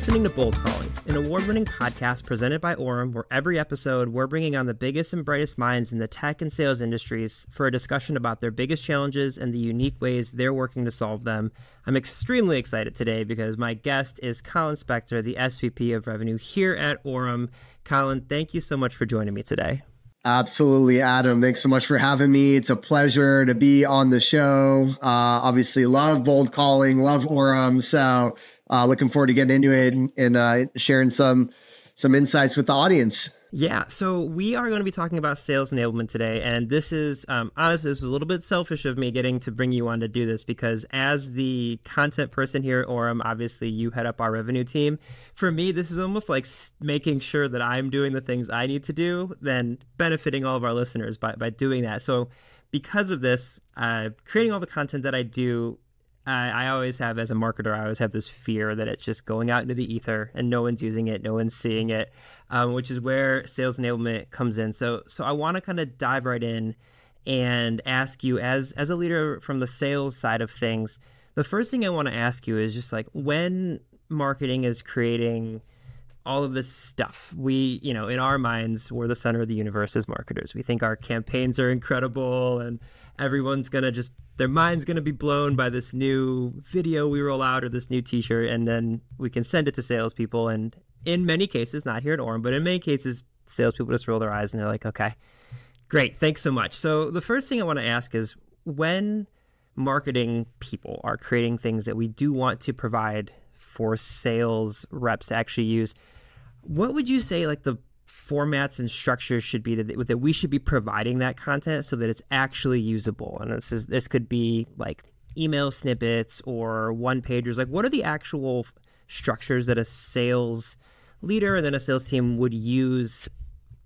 listening to Bold Calling, an award-winning podcast presented by Orum, where every episode we're bringing on the biggest and brightest minds in the tech and sales industries for a discussion about their biggest challenges and the unique ways they're working to solve them. I'm extremely excited today because my guest is Colin Specter, the SVP of Revenue here at Orum. Colin, thank you so much for joining me today. Absolutely, Adam. Thanks so much for having me. It's a pleasure to be on the show. Obviously, love Bold Calling, love Orum. So looking forward to getting into it and sharing some insights with the audience. Yeah, so we are going to be talking about sales enablement today. And this is, honestly, this was a little bit selfish of me getting to bring you on to do this because as the content person here at Orum, obviously you head up our revenue team. For me, this is almost like making sure that I'm doing the things I need to do, then benefiting all of our listeners by doing that. So because of this, creating all the content that I do, I always have, as a marketer, I always have this fear that it's just going out into the ether and no one's using it, no one's seeing it, which is where sales enablement comes in. So I want to kind of dive right in and ask you, as a leader from the sales side of things, the first thing I want to ask you is just like, when marketing is creating all of this stuff, we, in our minds, we're the center of the universe as marketers. We think our campaigns are incredible and everyone's going to just, their mind's going to be blown by this new video we roll out or this new t-shirt, and then we can send it to salespeople. And in many cases, not here at Orum, but in many cases, salespeople just roll their eyes and they're like, okay, great, thanks so much. So the first thing I want to ask is, when marketing people are creating things that we do want to provide for sales reps to actually use, what would you say like the formats and structures should be that we should be providing that content so that it's actually usable? And this could be like email snippets or one pagers. Like, what are the actual structures that a sales leader and then a sales team would use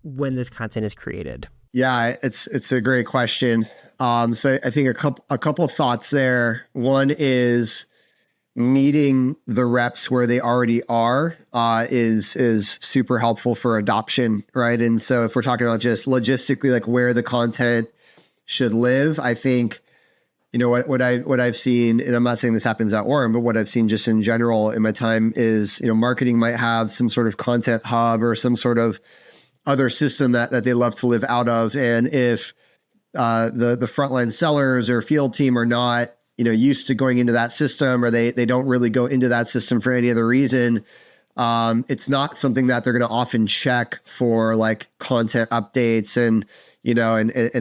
when this content is created? Yeah, it's a great question. So I think a couple of thoughts there. One is meeting the reps where they already are is super helpful for adoption, right? And so if we're talking about just logistically, like where the content should live, I think, what I've seen, and I'm not saying this happens at Orum, but what I've seen just in general in my time is, marketing might have some sort of content hub or some sort of other system that they love to live out of. And if the frontline sellers or field team are not used to going into that system, or they don't really go into that system for any other reason, it's not something that they're going to often check for like content updates and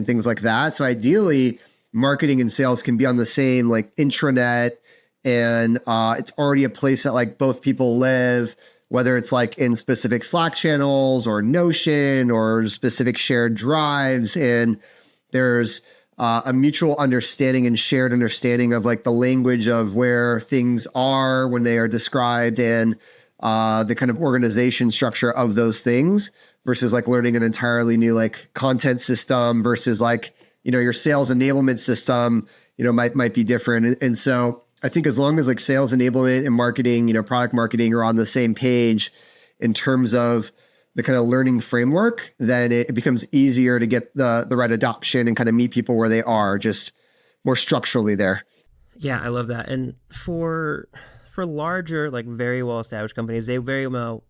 things like that. So ideally, marketing and sales can be on the same like intranet, and it's already a place that like both people live, whether it's like in specific Slack channels or Notion or specific shared drives, and there's a mutual understanding and shared understanding of like the language of where things are when they are described, and the kind of organization structure of those things, versus like learning an entirely new like content system versus like, your sales enablement system, might be different. And so I think as long as like sales enablement and marketing, product marketing are on the same page in terms of the kind of learning framework, then it becomes easier to get the right adoption and kind of meet people where they are, just more structurally there. Yeah, I love that. And for larger, like very well established companies, they very well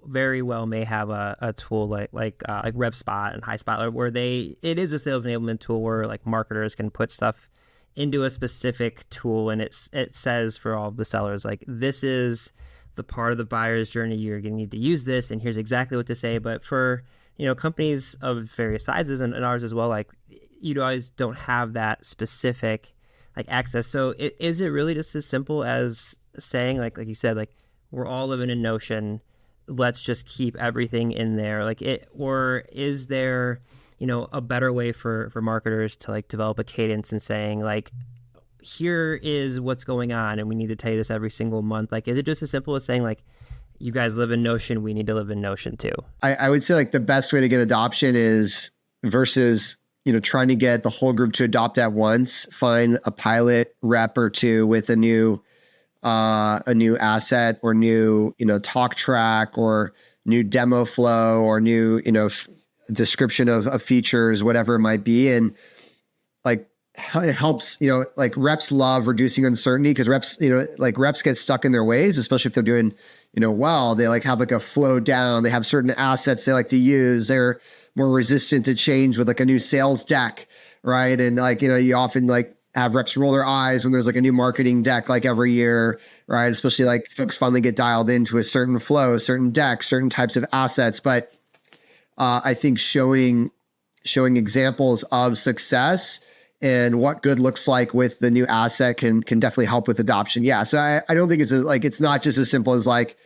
may have a tool like RevSpot and HighSpot, where it is a sales enablement tool where like marketers can put stuff into a specific tool, and it says for all of the sellers, like, this is the part of the buyer's journey, you're going to need to use this, and here's exactly what to say. But for companies of various sizes and ours as well, like, you guys don't have that specific like access. So is it really just as simple as saying like you said, like, we're all living in Notion, let's just keep everything in there, like it? Or is there a better way for marketers to like develop a cadence and saying like, here is what's going on and we need to tell you this every single month? Like, is it just as simple as saying like, you guys live in Notion, we need to live in Notion too? I would say like the best way to get adoption is, versus trying to get the whole group to adopt at once, find a pilot rep or two with a new asset or new talk track or new demo flow or new description of features, whatever it might be, and like it helps, like reps love reducing uncertainty because reps get stuck in their ways, especially if they're doing, well. They like have like a flow down. They have certain assets they like to use. They're more resistant to change with like a new sales deck, right? And like, you often like have reps roll their eyes when there's like a new marketing deck like every year, right? Especially like folks finally get dialed into a certain flow, certain deck, certain types of assets. But I think showing examples of success and what good looks like with the new asset can definitely help with adoption. Yeah. So I don't think it's not just as simple as like,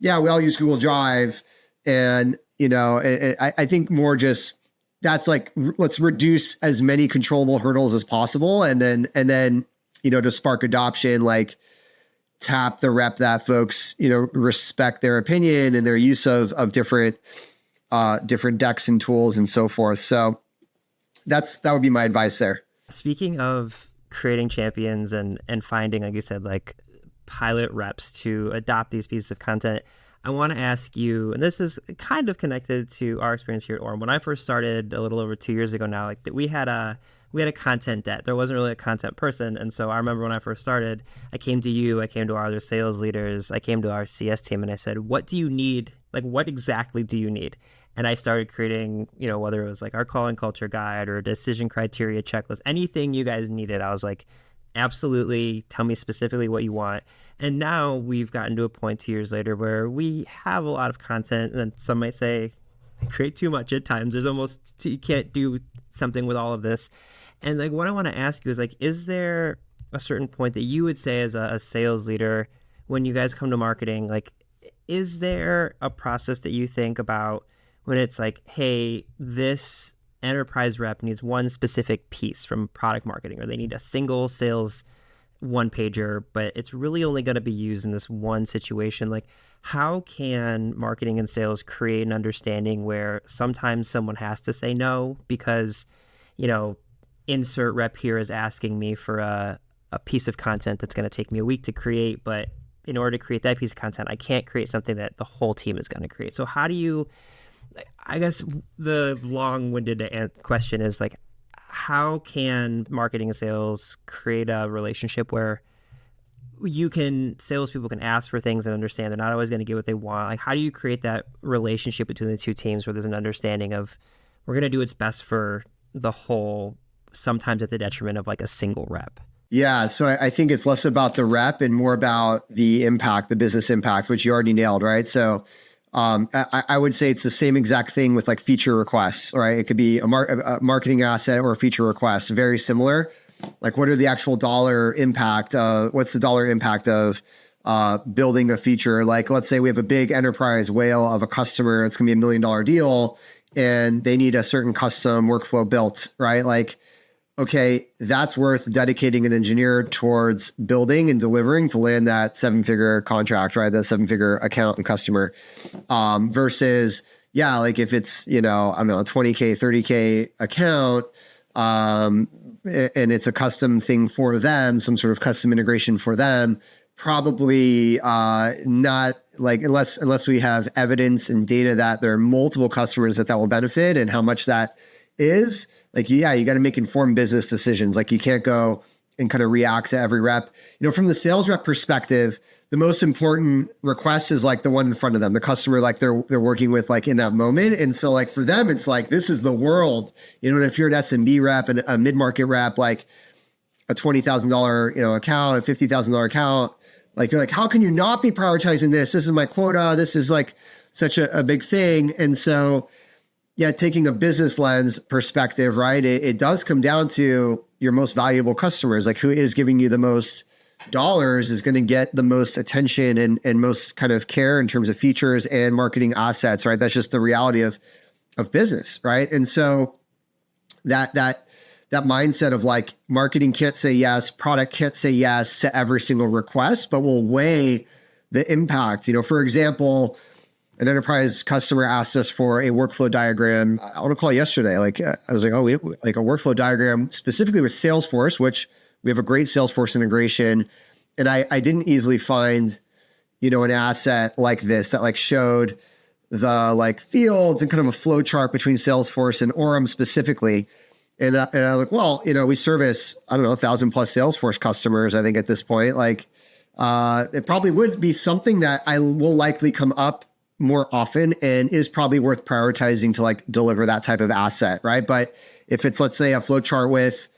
yeah, we all use Google Drive. And, I think more just that's like, let's reduce as many controllable hurdles as possible. And then, to spark adoption, like tap the rep that folks, respect their opinion and their use of different decks and tools and so forth. So that would be my advice there. Speaking of creating champions and finding, like you said, like pilot reps to adopt these pieces of content, I want to ask you, and this is kind of connected to our experience here at Orum. When I first started a little over 2 years ago now, like we had a content debt. There wasn't really a content person. And so I remember when I first started, I came to you, I came to our other sales leaders, I came to our CS team and I said, what do you need? Like, what exactly do you need? And I started creating, whether it was like our calling culture guide or a decision criteria checklist, anything you guys needed. I was like, absolutely, tell me specifically what you want. And now we've gotten to a point 2 years later where we have a lot of content, and some might say create too much at times. There's almost, you can't do something with all of this. And like, what I want to ask you is like, is there a certain point that you would say as a sales leader, when you guys come to marketing, like, is there a process that you think about when it's like, hey, this enterprise rep needs one specific piece from product marketing, or they need a single sales one pager, but it's really only going to be used in this one situation? Like, how can marketing and sales create an understanding where sometimes someone has to say no because, insert rep here is asking me for a piece of content that's going to take me a week to create, but in order to create that piece of content, I can't create something that the whole team is going to create. So how do you, I guess the long-winded question is like, how can marketing and sales create a relationship where salespeople can ask for things and understand they're not always going to get what they want? Like, how do you create that relationship between the two teams where there's an understanding of we're going to do what's best for the whole, sometimes at the detriment of like a single rep? Yeah. So I think it's less about the rep and more about the impact, the business impact, which you already nailed, right? So I would say it's the same exact thing with like feature requests, right? It could be a marketing asset or a feature request, very similar. Like, what are the actual dollar impact? What's the dollar impact of building a feature? Like, let's say we have a big enterprise whale of a customer. It's going to be $1 million deal and they need a certain custom workflow built, right? Like, okay, that's worth dedicating an engineer towards building and delivering to land that 7-figure contract, right? That 7-figure account and customer, versus, yeah, like if it's, I don't know, a 20K, 30K account, and it's a custom thing for them, some sort of custom integration for them, probably not like, unless we have evidence and data that there are multiple customers that will benefit and how much that is. Like, yeah, you got to make informed business decisions. Like, you can't go and kind of react to every rep. From the sales rep perspective, the most important request is like the one in front of them, the customer, like they're working with like in that moment. And so like for them, it's like, this is the world, and if you're an SMB rep and a mid-market rep, like a $20,000, account, a $50,000 account, like you're like, how can you not be prioritizing this? This is my quota. This is like such a big thing. And so, yeah, taking a business lens perspective, right? It does come down to your most valuable customers, like who is giving you the most dollars is going to get the most attention and most kind of care in terms of features and marketing assets, right? That's just the reality of business, right? And so that mindset of like marketing can't say yes, product can't say yes to every single request, but will weigh the impact. For example, an enterprise customer asked us for a workflow diagram. I want to call yesterday. Like I was like, oh, we like a workflow diagram specifically with Salesforce, which we have a great Salesforce integration. And I didn't easily find, an asset like this that like showed the like fields and kind of a flow chart between Salesforce and Orum specifically. And I'm like, well, we service, I don't know, 1,000+ Salesforce customers, I think at this point. Like, it probably would be something that I will likely come up more often and is probably worth prioritizing to like deliver that type of asset, right? But if it's, let's say, a flow chart with,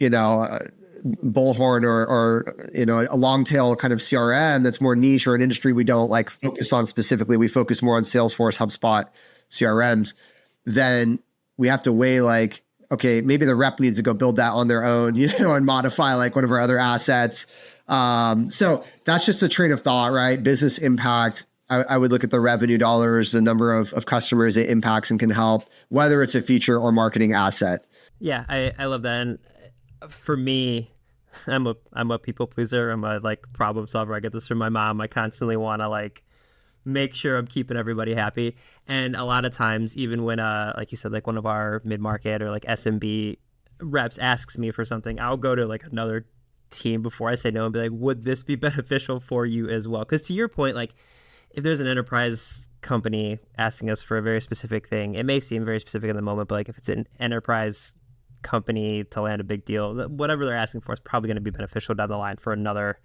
bullhorn or a long tail kind of CRM that's more niche or an industry we don't like focus on specifically, we focus more on Salesforce, HubSpot, CRMs, then we have to weigh like, okay, maybe the rep needs to go build that on their own, and modify like one of our other assets. So that's just a train of thought, right? Business impact. I would look at the revenue dollars, the number of customers it impacts and can help, whether it's a feature or marketing asset. Yeah, I love that. And for me, I'm a people pleaser. I'm a like problem solver. I get this from my mom. I constantly want to like make sure I'm keeping everybody happy. And a lot of times, even when like you said, like one of our mid-market or like SMB reps asks me for something, I'll go to like another team before I say no and be like, would this be beneficial for you as well? Because to your point, like if there's an enterprise company asking us for a very specific thing, it may seem very specific in the moment, but like if it's an enterprise company to land a big deal, whatever they're asking for is probably going to be beneficial down the line for another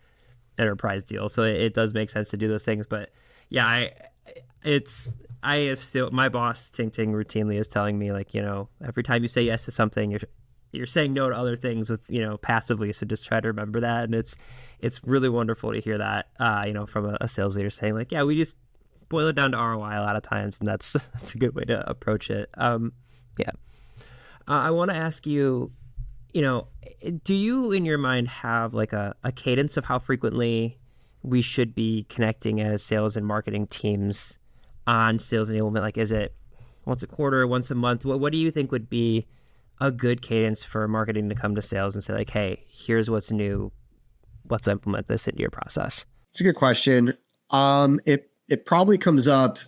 enterprise deal. So it does make sense to do those things. But yeah, I have still, my boss Ting Ting routinely is telling me like, every time you say yes to something, you're saying no to other things with, passively. So just try to remember that. And it's really wonderful to hear that, from a sales leader saying like, yeah, we just boil it down to ROI a lot of times. And that's a good way to approach it. Yeah. I want to ask you, do you in your mind have like a cadence of how frequently we should be connecting as sales and marketing teams on sales enablement? Like, is it once a quarter, once a month? What do you think would be a good cadence for marketing to come to sales and say like, hey, here's what's new. Let's implement this into your process? It's a good question. It probably comes up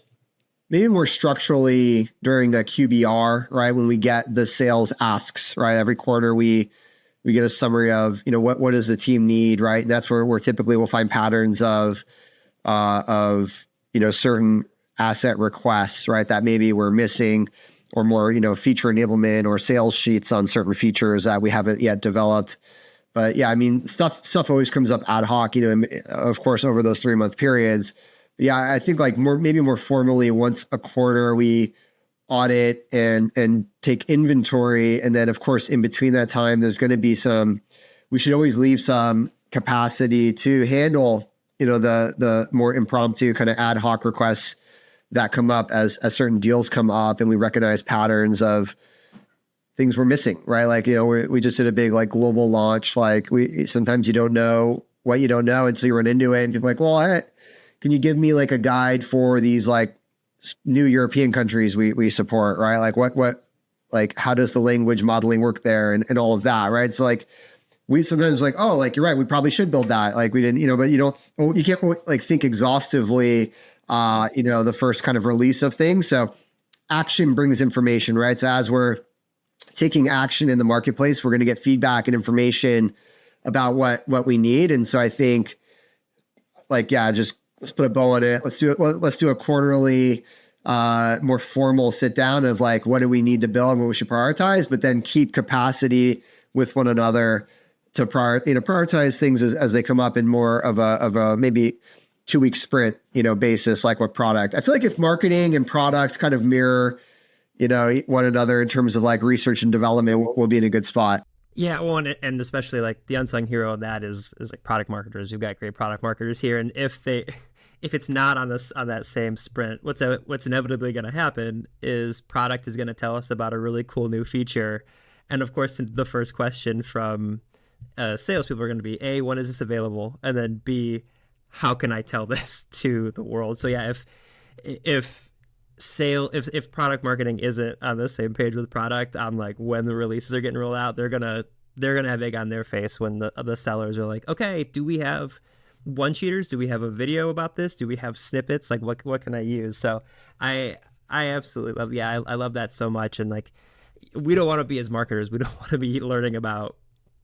maybe more structurally during the QBR, right? When we get the sales asks, right? Every quarter we get a summary of, what does the team need, right? And that's where typically we'll find patterns of certain asset requests, right? That maybe we're missing, or more, feature enablement or sales sheets on certain features that we haven't yet developed. But yeah, I mean, stuff always comes up ad hoc, of course, over those 3-month periods. Yeah, I think like maybe more formally once a quarter we audit and take inventory. And then of course, in between that time, there's going to be we should always leave some capacity to handle, the more impromptu kind of ad hoc requests that come up as certain deals come up and we recognize patterns of things we're missing, right? Like, we just did a big like global launch. Like sometimes you don't know what you don't know until you run into it and people are like, well, can you give me like a guide for these like new European countries we support, right? Like what, like how does the language modeling work there and all of that, right? So like we sometimes like, oh, like you're right, we probably should build that. Like we didn't, but you can't like think exhaustively, the first kind of release of things. So action brings information, right? So as we're taking action in the marketplace, we're going to get feedback and information about what we need. And so I think like, yeah, just let's put a bow on it. Let's do a quarterly, more formal sit down of like, what do we need to build and what we should prioritize, but then keep capacity with one another to prioritize things as they come up in more of a maybe 2-week sprint, basis, like what product. I feel like if marketing and product kind of mirror, one another in terms of like research and development, we'll be in a good spot. Yeah, well, and especially like the unsung hero of that is like product marketers. You've got great product marketers here, and if it's not on that same sprint, what's inevitably going to happen is product is going to tell us about a really cool new feature, and of course the first question from salespeople are going to be A, when is this available, and then B, how can I tell this to the world? So yeah, if product marketing isn't on the same page with product on like when the releases are getting rolled out, they're gonna have egg on their face when the sellers are like, okay, do we have one-sheeters? Do we have a video about this? Do we have snippets? Like what can I use? So I absolutely love, yeah, I love that so much. And like, we don't want to be, as marketers, we don't want to be learning about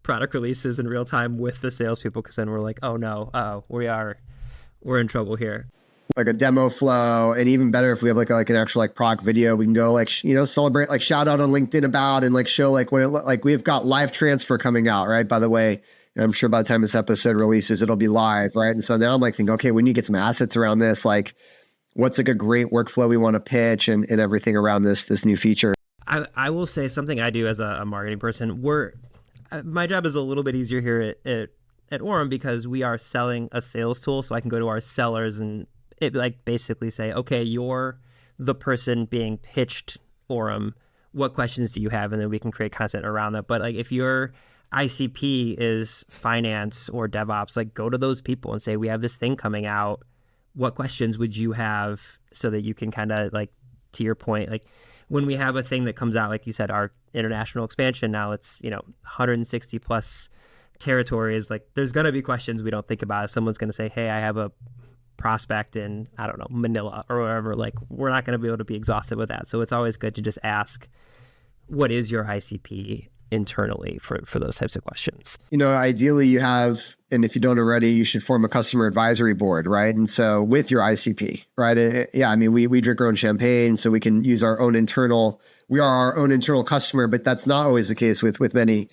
product releases in real time with the salespeople, because then we're like, oh no, we're in trouble here. like a demo flow, and even better if we have like an actual like product video, we can go like celebrate, like shout out on LinkedIn about, and like show like what it like. We've got live transfer coming out, right? By the way, and I'm sure by the time this episode releases, it'll be live, right? And so now I'm like thinking, okay, we need to get some assets around this. Like, what's like a great workflow we want to pitch, and everything around this new feature. I will say something I do as a marketing person. My job is a little bit easier here at Orum because we are selling a sales tool, so I can go to our sellers and it like basically say, okay, you're the person being pitched Orum. What questions do you have? And then we can create content around that. But like if your ICP is finance or DevOps, like go to those people and say, we have this thing coming out. What questions would you have, so that you can kind of like, to your point, like when we have a thing that comes out, like you said, our international expansion, now it's, 160 plus territories, like there's going to be questions we don't think about. If someone's going to say, hey, I have a prospect in, I don't know, Manila or wherever, like we're not going to be able to be exhaustive with that. So it's always good to just ask, what is your ICP internally for those types of questions? Ideally you have, and if you don't already, you should form a customer advisory board, right? And so with your ICP, right? We drink our own champagne, so we can use we are our own internal customer, but that's not always the case with many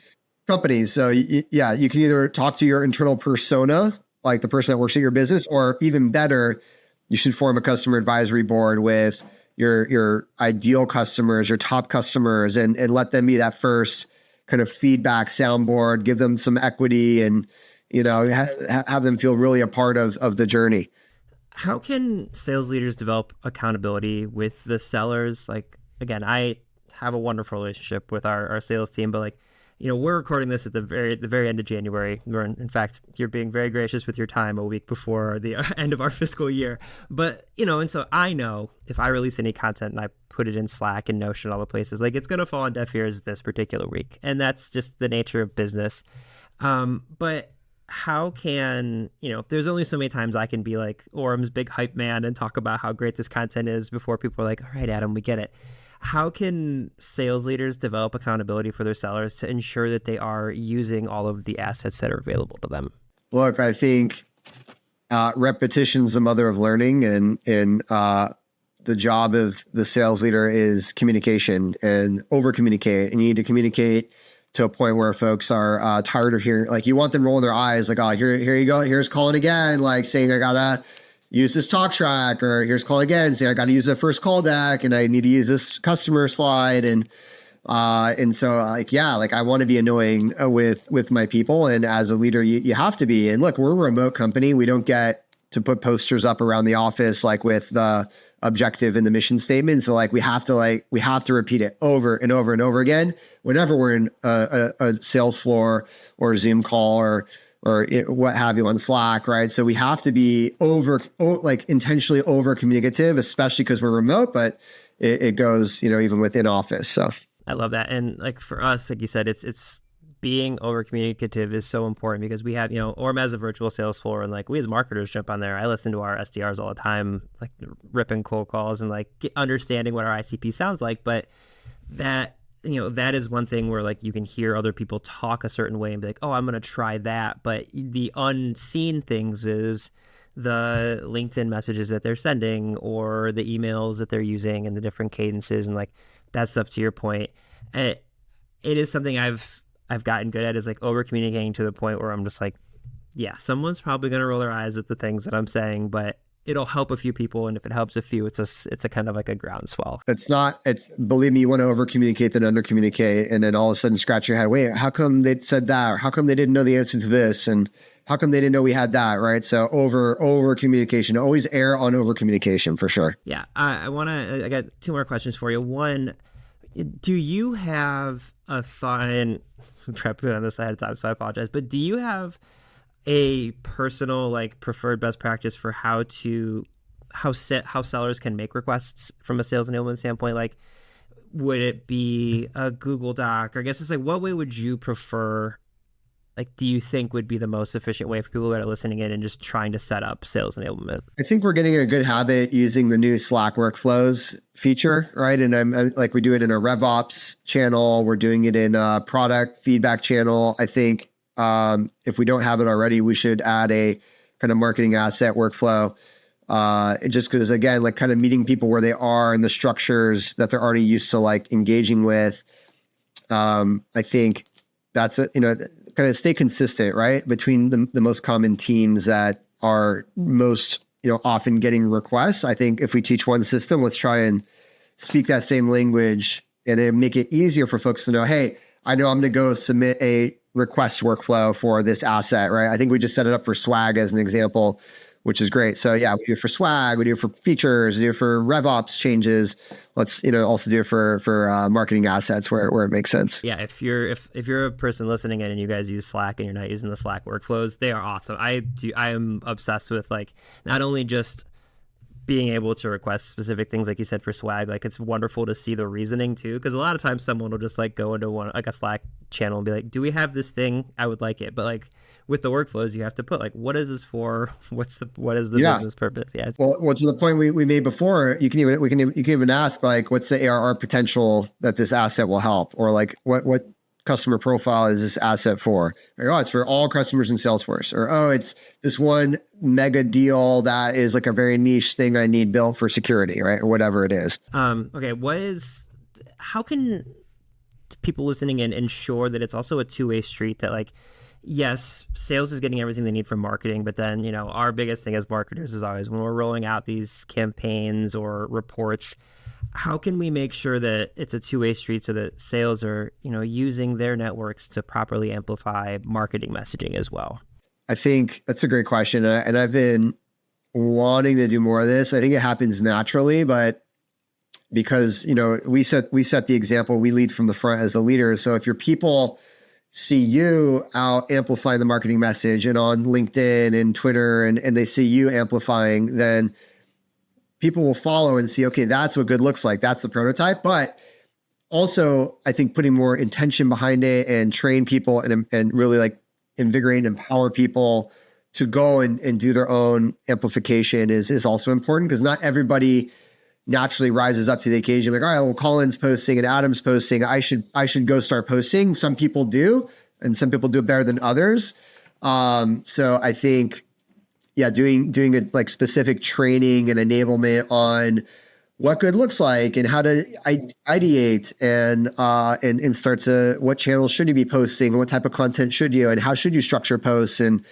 companies. So you can either talk to your internal persona, like the person that works at your business, or even better, you should form a customer advisory board with your ideal customers, your top customers, and let them be that first kind of feedback soundboard, give them some equity, and have them feel really a part of the journey. How can sales leaders develop accountability with the sellers? Like, again, I have a wonderful relationship with our sales team, but like, we're recording this at the very end of January. In fact, you're being very gracious with your time a week before the end of our fiscal year. But, and so I know if I release any content and I put it in Slack and Notion, all the places, like it's going to fall on deaf ears this particular week. And that's just the nature of business. But how can, there's only so many times I can be like Orum's big hype man and talk about how great this content is before people are like, all right, Adam, we get it. How can sales leaders develop accountability for their sellers to ensure that they are using all of the assets that are available to them? Look, I think repetition is the mother of learning, and the job of the sales leader is communication and over communicate. And you need to communicate to a point where folks are tired of hearing, like you want them rolling their eyes, like, oh, here you go. Here's Colin again, like saying I gotta use this talk track, or here's Colin again saying I got to use the first call deck, and I need to use this customer slide, and so I want to be annoying with my people, and as a leader, you have to be. And look, we're a remote company; we don't get to put posters up around the office like with the objective and the mission statement. So we have to repeat it over and over and over again whenever we're in a sales floor or a Zoom call or what have you on Slack, right? So we have to be intentionally over communicative, especially because we're remote, but it goes, even within office. So I love that. And like for us, like you said, it's being over communicative is so important because we have, Orum as a virtual sales floor, and like we as marketers jump on there. I listen to our SDRs all the time, like ripping cold calls and like understanding what our ICP sounds like. But that, that is one thing where like you can hear other people talk a certain way and be like, oh, I'm going to try that. But the unseen things is the LinkedIn messages that they're sending or the emails that they're using and the different cadences and like that stuff. To your point, it is something I've gotten good at, is like over communicating to the point where I'm just like, yeah, someone's probably going to roll their eyes at the things that I'm saying, but it'll help a few people. And if it helps a few, it's a kind of like a groundswell. Believe me, you want to over communicate than under communicate. And then all of a sudden scratch your head. Wait, how come they said that? Or how come they didn't know the answer to this? And how come they didn't know we had that? Right. So over communication, always err on over communication for sure. Yeah. I got two more questions for you. One, do you have a thought, and I'm trying to put on this ahead of time, so I apologize, but do you have a personal like preferred best practice for how sellers can make requests from a sales enablement standpoint? Like, would it be a Google Doc? Or I guess it's like, what way would you prefer? Like, do you think would be the most efficient way for people that are listening in and just trying to set up sales enablement? I think we're getting a good habit using the new Slack workflows feature, right? And I'm like, we do it in a RevOps channel. We're doing it in a product feedback channel. I think if we don't have it already, we should add a kind of marketing asset workflow Just because, again, like kind of meeting people where they are and the structures that they're already used to like engaging with. I think that's kind of stay consistent, right? Between the most common teams that are most, often getting requests. I think if we teach one system, let's try and speak that same language and it make it easier for folks to know, hey, I know I'm going to go submit a request workflow for this asset, right? I think we just set it up for swag as an example, which is great. So yeah, we do it for swag, we do it for features, we do it for RevOps changes. Let's also do it for marketing assets where it makes sense. Yeah, if you're a person listening in and you guys use Slack and you're not using the Slack workflows, they are awesome. I am obsessed with like not only just being able to request specific things like you said for swag, like it's wonderful to see the reasoning too, because a lot of times someone will just like go into one like a Slack channel and be like, do we have this thing? I would like it. But like with the workflows, you have to put like, what is this for? What is the business purpose? Yeah. Well, to the point we made before, you can even ask like, what's the ARR potential that this asset will help, or like what customer profile is this asset for? Or, oh, it's for all customers in Salesforce, or oh, it's this one mega deal that is like a very niche thing I need built for security, right, or whatever it is. Okay, how can people listening in ensure that it's also a two-way street, that like, yes, sales is getting everything they need from marketing, but then, our biggest thing as marketers is always when we're rolling out these campaigns or reports, how can we make sure that it's a two-way street so that sales are, using their networks to properly amplify marketing messaging as well? I think that's a great question. And I've been wanting to do more of this. I think it happens naturally, but because, we set the example, we lead from the front as a leader. So if your people see you out amplifying the marketing message and on LinkedIn and Twitter, and they see you amplifying, then people will follow and see, okay, that's what good looks like. That's the prototype. But also, I think putting more intention behind it and train people and really like invigorate and empower people to go and do their own amplification is also important, because not everybody naturally rises up to the occasion. Like, all right, well, Colin's posting and Adam's posting, I should go start posting. Some people do, and some people do it better than others. So I think, yeah, doing a like specific training and enablement on what good looks like and how to ideate and start to what channels should you be posting, what type of content should you, and how should you structure posts and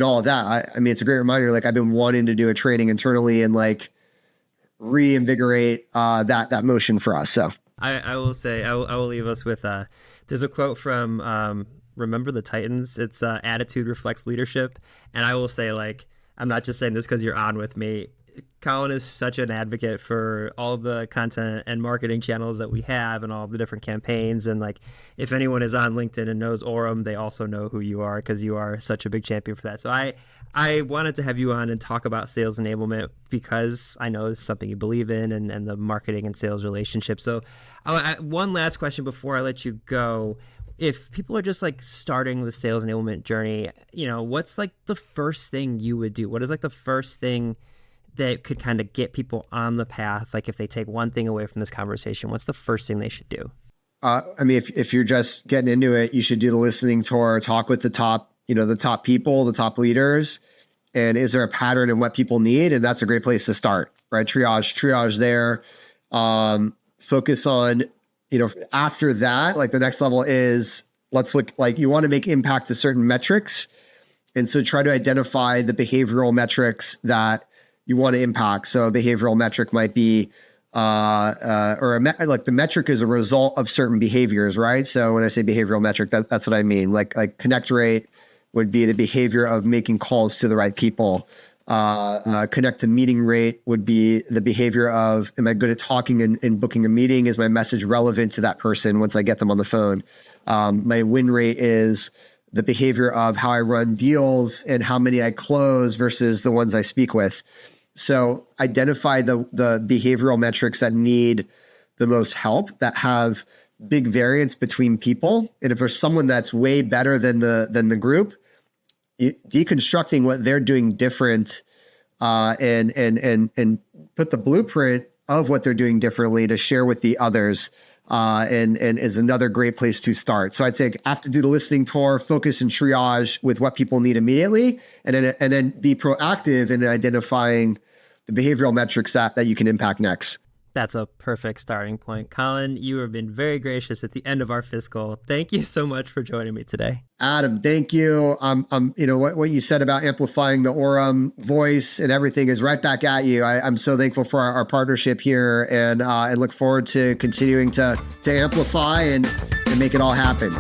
all of that. I mean, it's a great reminder. Like I've been wanting to do a training internally and like reinvigorate that motion for us. So I will say, I will leave us with there's a quote from Remember the Titans. It's attitude reflects leadership. And I will say, like, I'm not just saying this because you're on with me. Colin is such an advocate for all the content and marketing channels that we have and all the different campaigns. And like, if anyone is on LinkedIn and knows Orum, they also know who you are because you are such a big champion for that. So I wanted to have you on and talk about sales enablement because I know it's something you believe in and the marketing and sales relationship. So one last question before I let you go. If people are just like starting the sales enablement journey, what's like the first thing you would do? What is like the first thing that could kind of get people on the path? Like if they take one thing away from this conversation, what's the first thing they should do? I mean, if you're just getting into it, you should do the listening tour, talk with the top people, the top leaders. And is there a pattern in what people need? And that's a great place to start, right? Triage there. Focus on, after that, like the next level is let's look, like you want to make impact to certain metrics. And so try to identify the behavioral metrics that you want to impact. So a behavioral metric might be, like the metric is a result of certain behaviors, right? So when I say behavioral metric, that's what I mean. Like connect rate would be the behavior of making calls to the right people. Connect to meeting rate would be the behavior of, am I good at talking and booking a meeting? Is my message relevant to that person once I get them on the phone? My win rate is the behavior of how I run deals and how many I close versus the ones I speak with. So identify the behavioral metrics that need the most help, that have big variance between people. And if there's someone that's way better than the group, deconstructing what they're doing different, and put the blueprint of what they're doing differently to share with the others, and is another great place to start. So I'd say after do the listening tour, focus and triage with what people need immediately, and then be proactive in identifying behavioral metrics that you can impact next. That's a perfect starting point. Colin, you have been very gracious at the end of our fiscal. Thank you so much for joining me today. Adam, thank you. What you said about amplifying the Orum voice and everything is right back at you. I'm so thankful for our partnership here, and look forward to continuing to amplify and make it all happen.